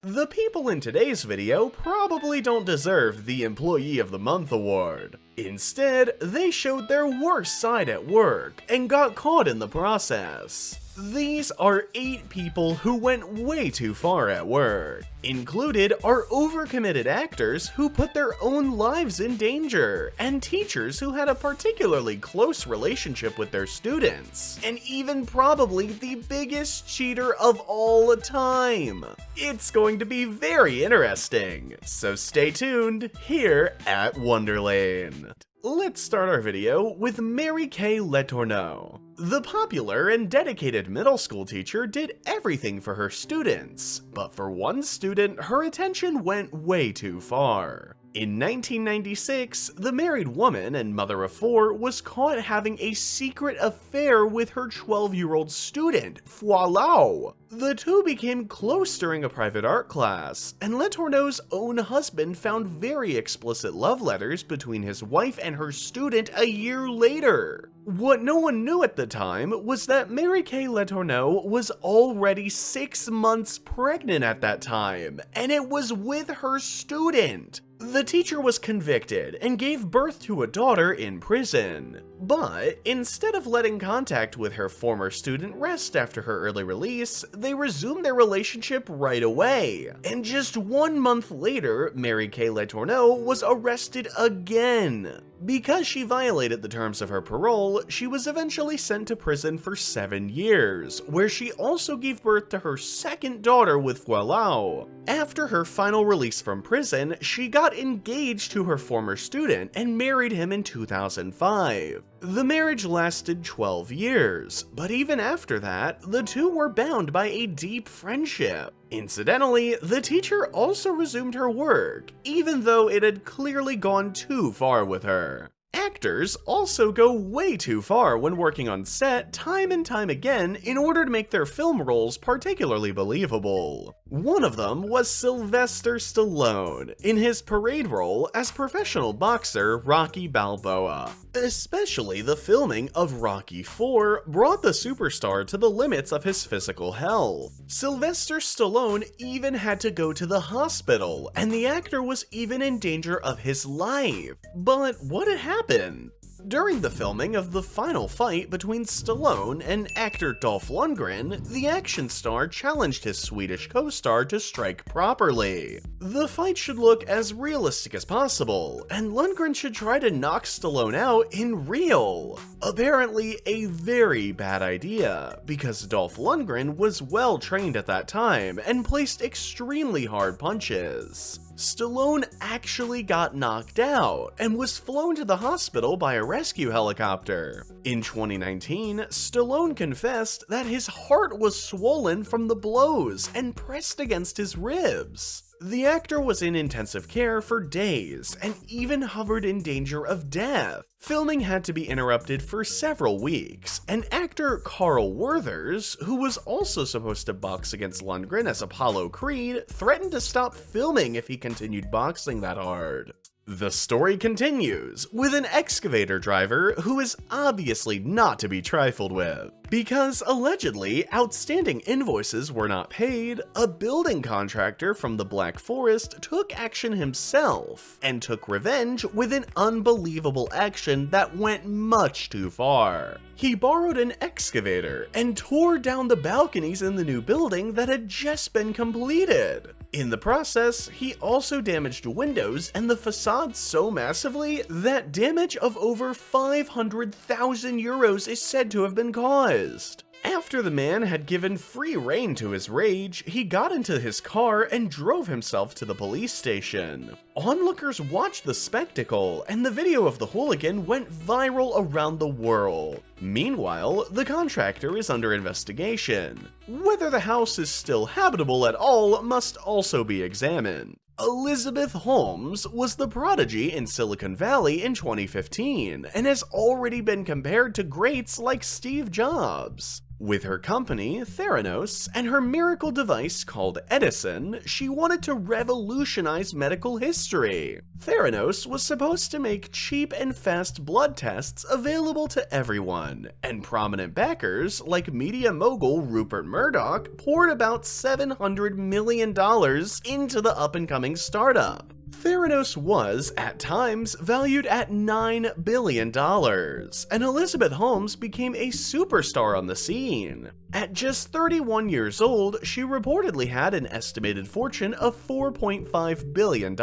The people in today's video probably don't deserve the Employee of the Month award. Instead, they showed their worst side at work and got caught in the process. These are 8 people who went way too far at work. Included are overcommitted actors who put their own lives in danger, and teachers who had a particularly close relationship with their students, and even probably the biggest cheater of all time. It's going to be very interesting, so stay tuned here at Wonderlane. Let's start our video with Kay Letourneau. The popular and dedicated middle school teacher did everything for her students, but for one student, her attention went way too far. In 1996, the married woman and mother of 4 was caught having a secret affair with her 12-year-old student, Voila! The two became close during a private art class, and Letourneau's own husband found very explicit love letters between his wife and her student a year later. What no one knew at the time was that Kay Letourneau was already 6 months pregnant at that time, and it was with her student. The teacher was convicted and gave birth to a daughter in prison. But instead of letting contact with her former student rest after her early release, they resumed their relationship right away. And just 1 month later, Kay Letourneau was arrested again. Because she violated the terms of her parole, she was eventually sent to prison for 7 years, where she also gave birth to her second daughter with Voila. After her final release from prison, she got engaged to her former student and married him in 2005. The marriage lasted 12 years, but even after that, the two were bound by a deep friendship. Incidentally, the teacher also resumed her work, even though it had clearly gone too far with her. Actors also go way too far when working on set time and time again in order to make their film roles particularly believable. One of them was Sylvester Stallone, in his parade role as professional boxer Rocky Balboa. Especially the filming of Rocky IV brought the superstar to the limits of his physical health. Sylvester Stallone even had to go to the hospital, and the actor was even in danger of his life. But what had happened? During the filming of the final fight between Stallone and actor Dolph Lundgren, the action star challenged his Swedish co-star to strike properly. The fight should look as realistic as possible, and Lundgren should try to knock Stallone out in real. Apparently a very bad idea, because Dolph Lundgren was well trained at that time and placed extremely hard punches. Stallone actually got knocked out and was flown to the hospital by a rescue helicopter. In 2019, Stallone confessed that his heart was swollen from the blows and pressed against his ribs. The actor was in intensive care for days and even hovered in danger of death. Filming had to be interrupted for several weeks, and actor Carl Werthers, who was also supposed to box against Lundgren as Apollo Creed, threatened to stop filming if he continued boxing that hard. The story continues with an excavator driver who is obviously not to be trifled with. Because allegedly outstanding invoices were not paid, a building contractor from the Black Forest took action himself and took revenge with an unbelievable action that went much too far. He borrowed an excavator and tore down the balconies in the new building that had just been completed. In the process, he also damaged windows and the facade so massively that damage of over 500,000 euros is said to have been caused. After the man had given free rein to his rage, he got into his car and drove himself to the police station. Onlookers watched the spectacle, and the video of the hooligan went viral around the world. Meanwhile, the contractor is under investigation. Whether the house is still habitable at all must also be examined. Elizabeth Holmes was the prodigy in Silicon Valley in 2015 and has already been compared to greats like Steve Jobs. With her company, Theranos, and her miracle device called Edison, she wanted to revolutionize medical history. Theranos was supposed to make cheap and fast blood tests available to everyone, and prominent backers like media mogul Rupert Murdoch poured about $700 million into the up-and-coming startup. Theranos was, at times, valued at $9 billion, and Elizabeth Holmes became a superstar on the scene. At just 31 years old, she reportedly had an estimated fortune of $4.5 billion,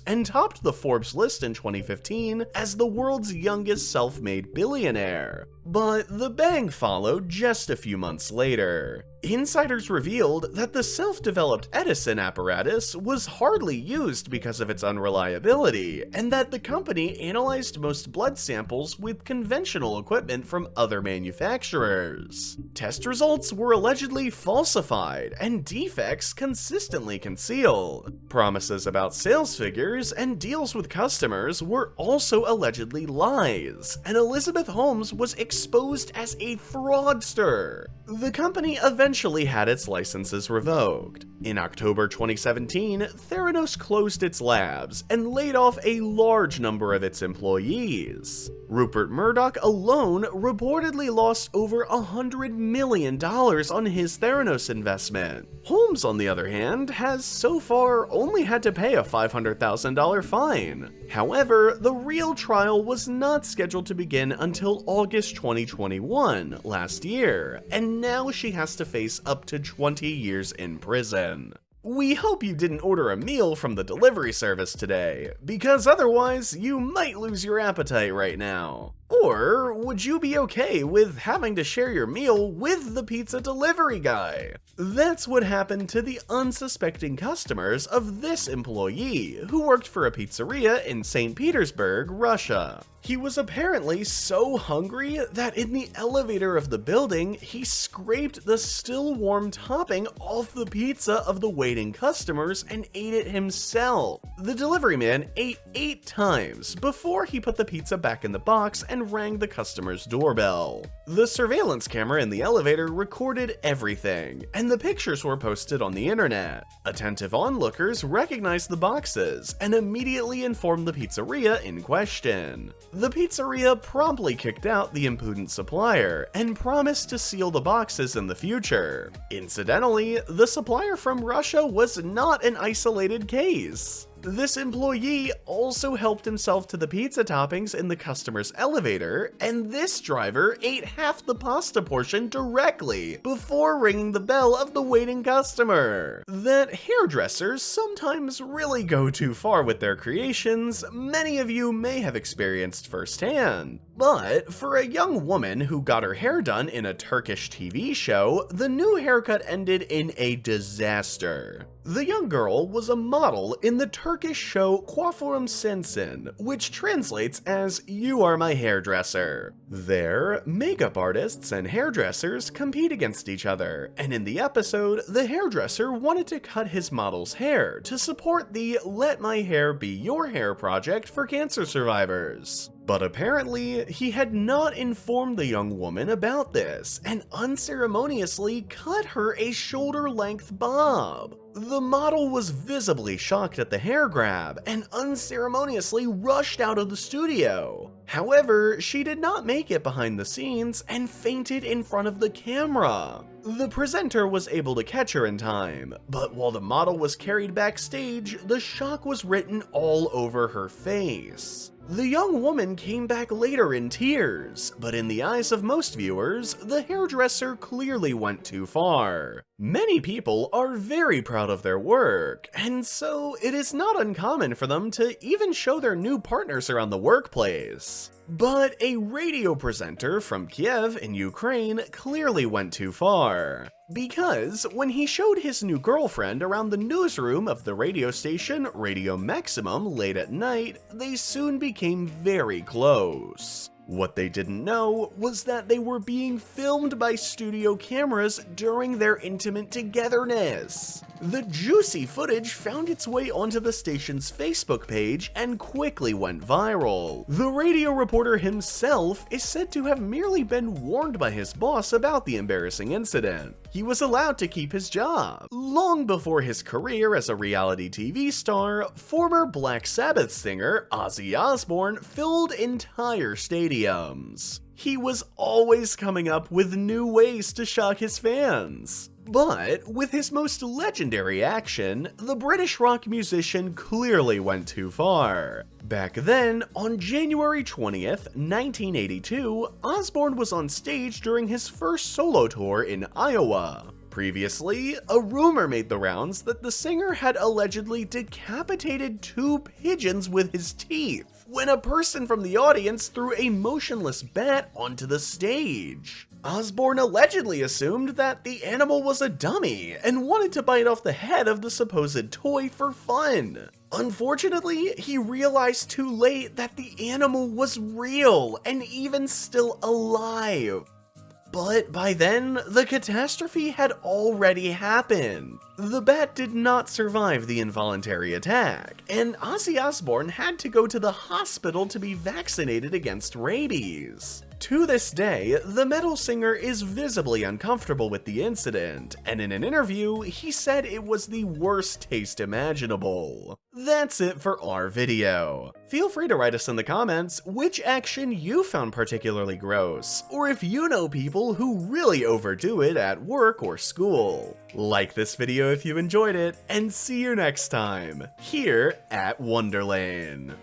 and topped the Forbes list in 2015 as the world's youngest self-made billionaire. But the bang followed just a few months later. Insiders revealed that the self-developed Edison apparatus was hardly used because of its unreliability, and that the company analyzed most blood samples with conventional equipment from other manufacturers. Test results were allegedly falsified, and defects consistently concealed. Promises about sales figures and deals with customers were also allegedly lies, and Elizabeth Holmes was exposed as a fraudster. The company eventually had its licenses revoked. In October 2017, Theranos closed its labs and laid off a large number of its employees. Rupert Murdoch alone reportedly lost over $100 million on his Theranos investment. Holmes, on the other hand, has so far only had to pay a $500,000 fine. However, the real trial was not scheduled to begin until August 2021, last year, and now she has to face up to 20 years in prison. We hope you didn't order a meal from the delivery service today, because otherwise you might lose your appetite right now. Or would you be okay with having to share your meal with the pizza delivery guy? That's what happened to the unsuspecting customers of this employee who worked for a pizzeria in St. Petersburg, Russia. He was apparently so hungry that in the elevator of the building, he scraped the still warm topping off the pizza of the waiting customers and ate it himself. The delivery man ate 8 times before he put the pizza back in the box and rang the customer's doorbell. The surveillance camera in the elevator recorded everything, and the pictures were posted on the internet. Attentive onlookers recognized the boxes and immediately informed the pizzeria in question. The pizzeria promptly kicked out the impudent supplier and promised to seal the boxes in the future. Incidentally, the supplier from Russia was not an isolated case. This employee also helped himself to the pizza toppings in the customer's elevator, and this driver ate half the pasta portion directly before ringing the bell of the waiting customer. That hairdressers sometimes really go too far with their creations, many of you may have experienced firsthand. But for a young woman who got her hair done in a Turkish TV show, the new haircut ended in a disaster. The young girl was a model in the Turkish show Kuaförüm Sensin, which translates as "You Are My Hairdresser." There, makeup artists and hairdressers compete against each other, and in the episode, the hairdresser wanted to cut his model's hair to support the Let My Hair Be Your Hair project for cancer survivors. But apparently, he had not informed the young woman about this, and unceremoniously cut her a shoulder-length bob. The model was visibly shocked at the hair grab, and unceremoniously rushed out of the studio. However, she did not make it behind the scenes, and fainted in front of the camera. The presenter was able to catch her in time, but while the model was carried backstage, the shock was written all over her face. The young woman came back later in tears, but in the eyes of most viewers, the hairdresser clearly went too far. Many people are very proud of their work, and so it is not uncommon for them to even show their new partners around the workplace. But a radio presenter from Kiev in Ukraine clearly went too far. Because when he showed his new girlfriend around the newsroom of the radio station Radio Maximum late at night, they soon became very close. What they didn't know was that they were being filmed by studio cameras during their intimate togetherness. The juicy footage found its way onto the station's Facebook page and quickly went viral. The radio reporter himself is said to have merely been warned by his boss about the embarrassing incident. He was allowed to keep his job. Long before his career as a reality TV star, former Black Sabbath singer Ozzy Osbourne filled entire stadiums. He was always coming up with new ways to shock his fans. But with his most legendary action, the British rock musician clearly went too far. Back then, on January 20th, 1982, Osbourne was on stage during his first solo tour in Iowa. Previously, a rumor made the rounds that the singer had allegedly decapitated 2 pigeons with his teeth when a person from the audience threw a motionless bat onto the stage. Osbourne allegedly assumed that the animal was a dummy and wanted to bite off the head of the supposed toy for fun. Unfortunately, he realized too late that the animal was real and even still alive. But by then, the catastrophe had already happened. The bat did not survive the involuntary attack, and Ozzy Osbourne had to go to the hospital to be vaccinated against rabies. To this day, the metal singer is visibly uncomfortable with the incident, and in an interview, he said it was the worst taste imaginable. That's it for our video. Feel free to write us in the comments which action you found particularly gross, or if you know people who really overdo it at work or school. Like this video if you enjoyed it, and see you next time, here at Wonderlane.